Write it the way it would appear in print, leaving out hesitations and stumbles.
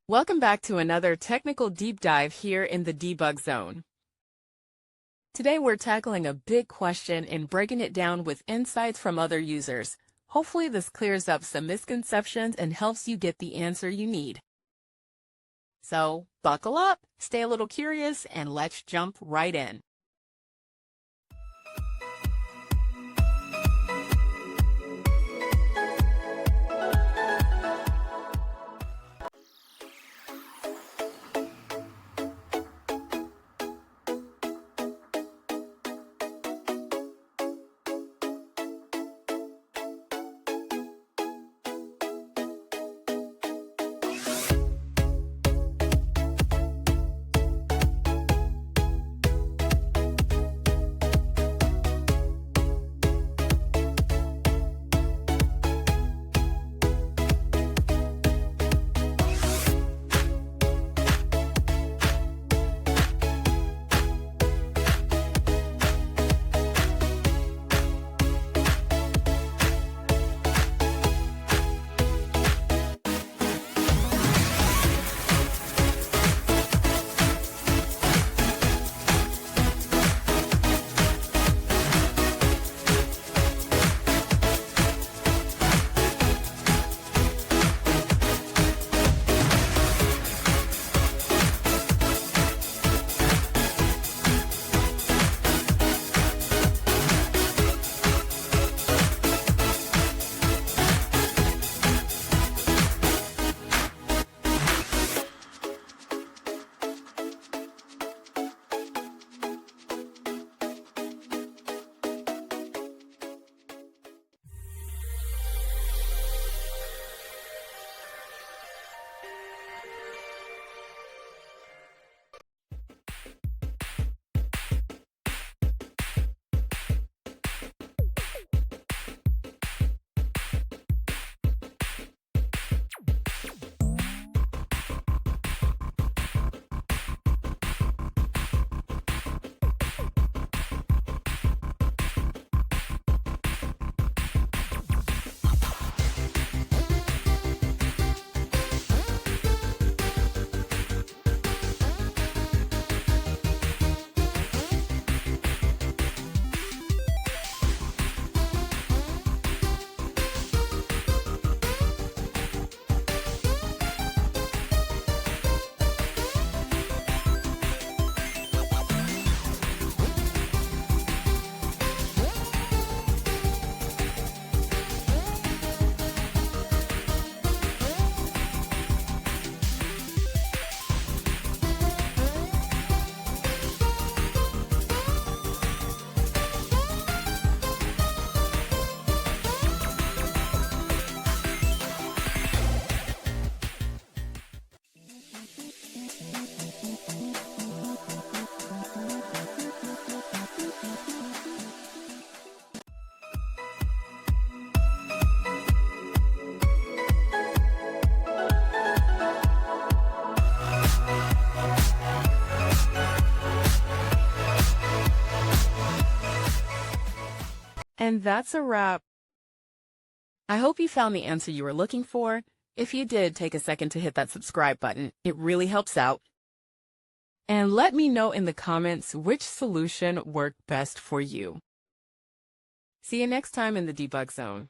Welcome back to another technical deep dive here in the debug zone. Today we're tackling a big question and breaking it down with insights from other users. Hopefully this clears up some misconceptions and helps you get the answer you need. So buckle up, stay a little curious, and let's jump right in. And that's a wrap. I hope you found the answer you were looking for. If you did, take a second to hit that subscribe button. It really helps out. And let me know in the comments which solution worked best for you. See you next time in the debug zone.